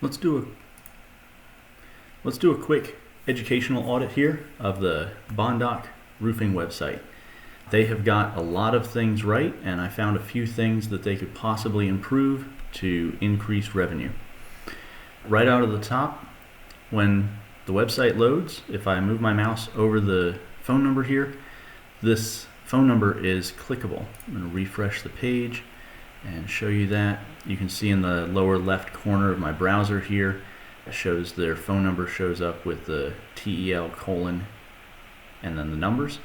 Let's do a quick educational audit here of the Bondoc roofing website. They have got a lot of things right, and I found a few things that they could possibly improve to increase revenue. Right out of the top, when the website loads, if I move my mouse over the phone number here, this phone number is clickable. I'm going to refresh the page and show you that. You can see in the lower left corner of my browser here, it shows their phone number shows up with the TEL colon and then the numbers.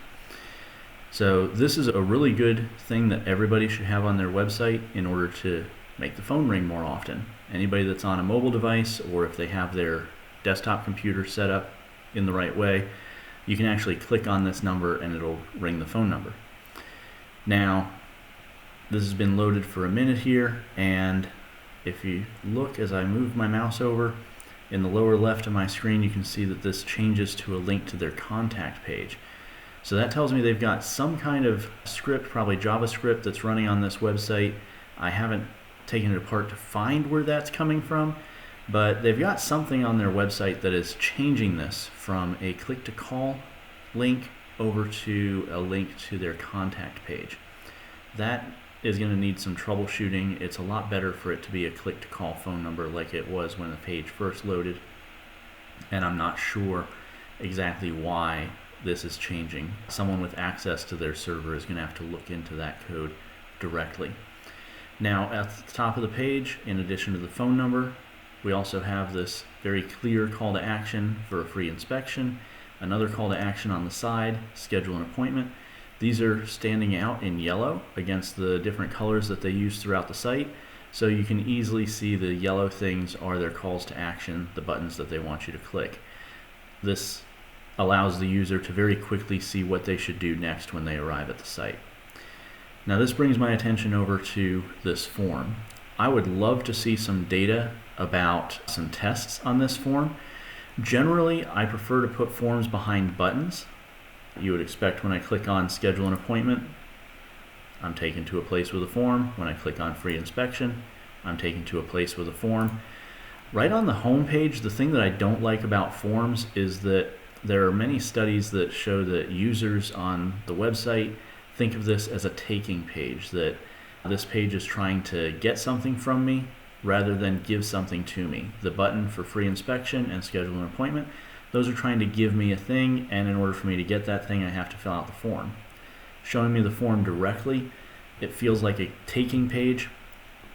So this is a really good thing that everybody should have on their website in order to make the phone ring more often. Anybody that's on a mobile device, or if they have their desktop computer set up in the right way, you can actually click on this number and it'll ring the phone number. Now, this has been loaded for a minute here, and if you look as I move my mouse over, in the lower left of my screen you can see that this changes to a link to their contact page. So that tells me they've got some kind of script, probably JavaScript, that's running on this website. I haven't taken it apart to find where that's coming from, but they've got something on their website that is changing this from a click to call link over to a link to their contact page. That is going to need some troubleshooting. It's a lot better for it to be a click to call phone number like it was when the page first loaded, and I'm not sure exactly why this is changing. Someone with access to their server is going to have to look into that code directly. Now at the top of the page, in addition to the phone number, we also have this very clear call to action for a free inspection, another call to action on the side, schedule an appointment. These are standing out in yellow against the different colors that they use throughout the site, so you can easily see the yellow things are their calls to action, the buttons that they want you to click. This allows the user to very quickly see what they should do next when they arrive at the site. Now this brings my attention over to this form. I would love to see some data about some tests on this form. Generally, I prefer to put forms behind buttons. You would expect when I click on schedule an appointment, I'm taken to a place with a form. When I click on free inspection, I'm taken to a place with a form. Right on the home page, the thing that I don't like about forms is that there are many studies that show that users on the website think of this as a taking page, that this page is trying to get something from me rather than give something to me. The button for free inspection and schedule an appointment, those are trying to give me a thing, and in order for me to get that thing, I have to fill out the form. Showing me the form directly, it feels like a taking page.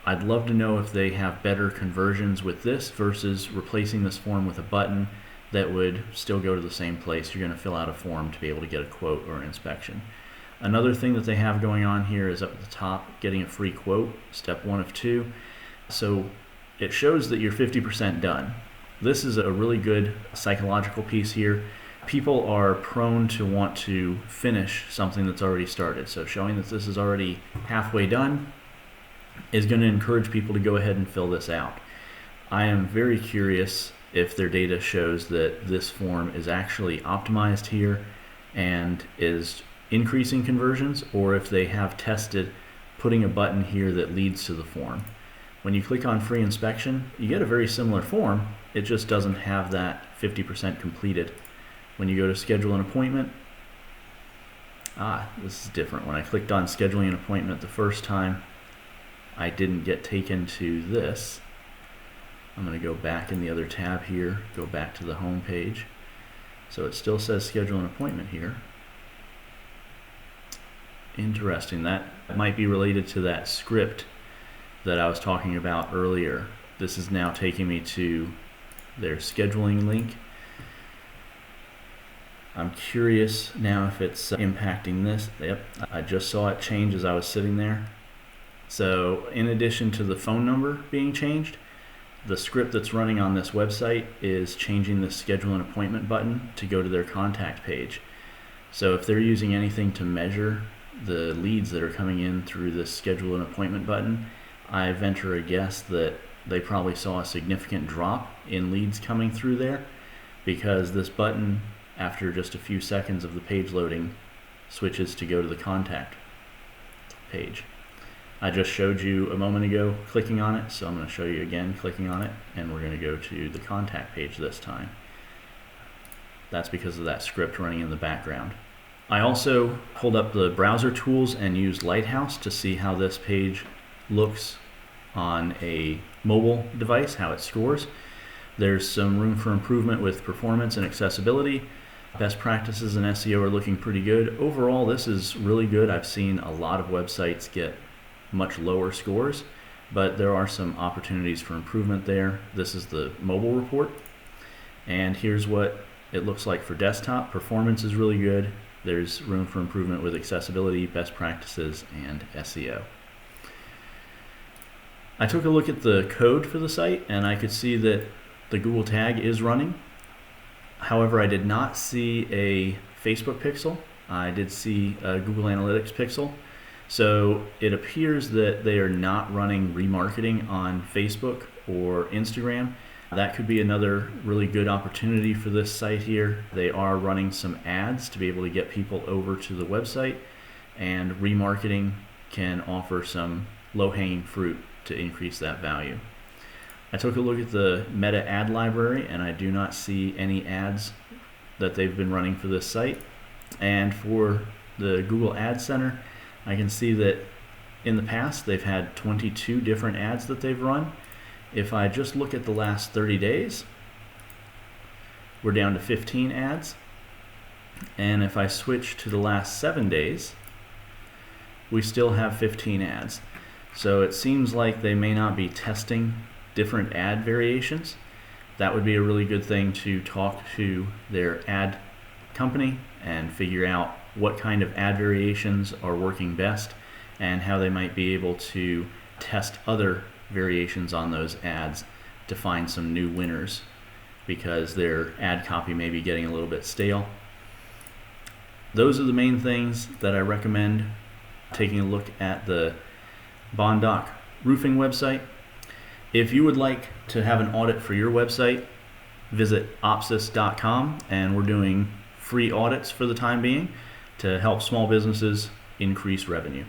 I'd love to know if they have better conversions with this versus replacing this form with a button that would still go to the same place. You're going to fill out a form to be able to get a quote or an inspection. Another thing that they have going on here is up at the top, getting a free quote, step 1 of 2. So it shows that you're 50% done. This is a really good psychological piece here. People are prone to want to finish something that's already started. So showing that this is already halfway done is going to encourage people to go ahead and fill this out. I am very curious if their data shows that this form is actually optimized here and is increasing conversions, or if they have tested putting a button here that leads to the form. When you click on free inspection, you get a very similar form. It just doesn't have that 50% completed. When you go to schedule an appointment, this is different. When I clicked on scheduling an appointment the first time, I didn't get taken to this. I'm going to go back in the other tab here, go back to the home page. So it still says schedule an appointment here. Interesting. That might be related to that script that I was talking about earlier. This is now taking me to their scheduling link. I'm curious now if it's impacting this. Yep, I just saw it change as I was sitting there. So in addition to the phone number being changed, the script that's running on this website is changing the schedule an appointment button to go to their contact page. So if they're using anything to measure the leads that are coming in through this schedule an appointment button, I venture a guess that they probably saw a significant drop in leads coming through there, because this button, after just a few seconds of the page loading, switches to go to the contact page. I just showed you a moment ago clicking on it, so I'm going to show you again clicking on it, and we're going to go to the contact page this time. That's because of that script running in the background. I also pulled up the browser tools and used Lighthouse to see how this page looks on a mobile device, how it scores. There's some room for improvement with performance and accessibility. Best practices in SEO are looking pretty good. Overall, this is really good. I've seen a lot of websites get much lower scores, but there are some opportunities for improvement there. This is the mobile report, and here's what it looks like for desktop. Performance is really good. There's room for improvement with accessibility, best practices, and SEO. I took a look at the code for the site, and I could see that the Google tag is running. However, I did not see a Facebook pixel. I did see a Google Analytics pixel. So it appears that they are not running remarketing on Facebook or Instagram. That could be another really good opportunity for this site here. They are running some ads to be able to get people over to the website, and remarketing can offer some low-hanging fruit to increase that value. I took a look at the meta ad library, and I do not see any ads that they've been running for this site. And for the Google Ad Center, I can see that in the past they've had 22 different ads that they've run. If I just look at the last 30 days, we're down to 15 ads. And if I switch to the last 7 days, we still have 15 ads. So it seems like they may not be testing different ad variations. That would be a really good thing to talk to their ad company and figure out what kind of ad variations are working best and how they might be able to test other variations on those ads to find some new winners, because their ad copy may be getting a little bit stale. Those are the main things that I recommend taking a look at the Bondoc roofing website. If you would like to have an audit for your website, visit opsis.com, and we're doing free audits for the time being to help small businesses increase revenue.